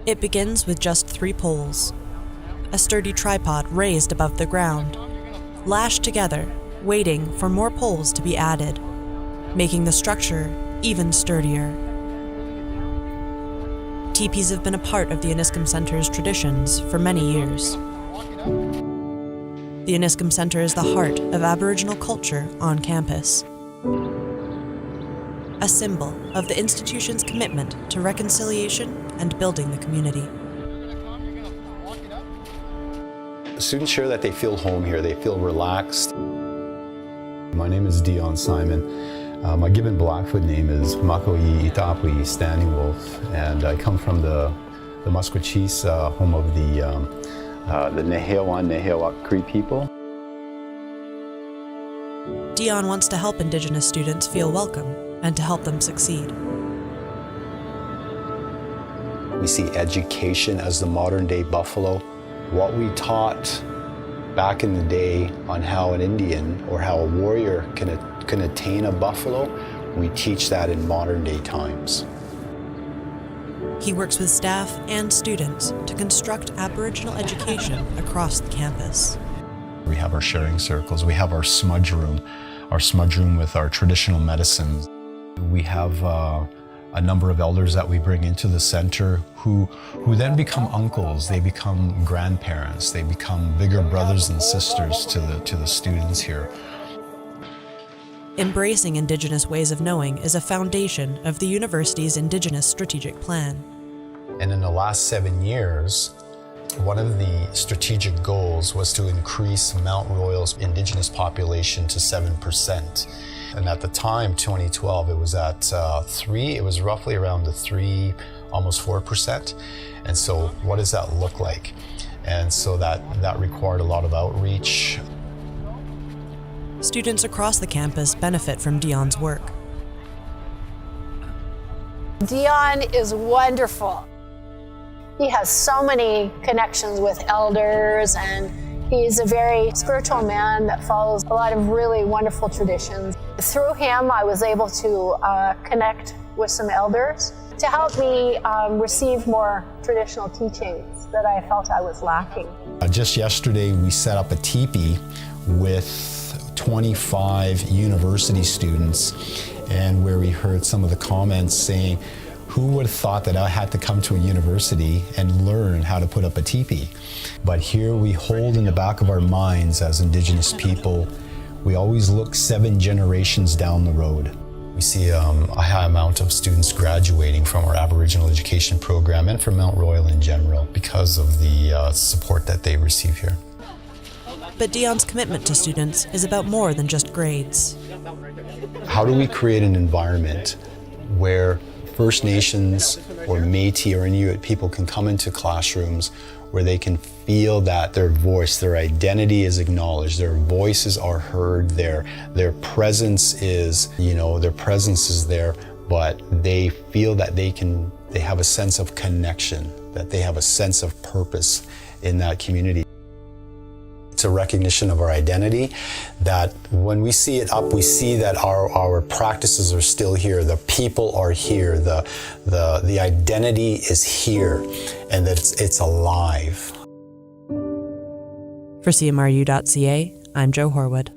It begins with just 3 poles, a sturdy tripod raised above the ground, lashed together, waiting for more poles to be added, making the structure even sturdier. Teepees have been a part of the Iniskim Center's traditions for many years. The Iniskim Center is the heart of Aboriginal culture on campus, a symbol of the institution's commitment to reconciliation and building the community. Students share that they feel home here, they feel relaxed. My name is Dion Simon. My given Blackfoot name is Makoi Itapui, Standing Wolf, and I come from the Musqueam, home of the Nehewan Cree people. Dion wants to help Indigenous students feel welcome and to help them succeed. We see education as the modern day buffalo. What we taught back in the day on how an Indian or how a warrior can attain a buffalo, we teach that in modern day times. He works with staff and students to construct Aboriginal education across the campus. We have our sharing circles, we have our smudge room with our traditional medicines. We have a number of elders that we bring into the center who then become uncles, they become grandparents, they become bigger brothers and sisters to the students here. Embracing Indigenous ways of knowing is a foundation of the university's Indigenous Strategic Plan. And in the last 7 years, one of the strategic goals was to increase Mount Royal's Indigenous population to 7%. And at the time, 2012, it was at 3, it was roughly around the 3, almost 4%. And so what does that look like? And so that required a lot of outreach. Students across the campus benefit from Dion's work. Dion is wonderful. He has so many connections with elders, and he's a very spiritual man that follows a lot of really wonderful traditions. Through him, I was able to connect with some elders to help me receive more traditional teachings that I felt I was lacking. Just yesterday, we set up a teepee with 25 university students, and where we heard some of the comments saying, who would have thought that I had to come to a university and learn how to put up a teepee? But here we hold in the back of our minds as Indigenous people, we always look 7 generations down the road. We see a high amount of students graduating from our Aboriginal education program and from Mount Royal in general because of the support that they receive here. But Dion's commitment to students is about more than just grades. How do we create an environment where First Nations or Métis or Inuit people can come into classrooms where they can feel that their voice, their identity is acknowledged, their voices are heard, their presence is, their presence is there, but they feel that they have a sense of connection, that they have a sense of purpose in that community. It's a recognition of our identity, that when we see it up, we see that our practices are still here, the people are here, the identity is here, and that it's alive. For CMRU.ca, I'm Jo Horwood.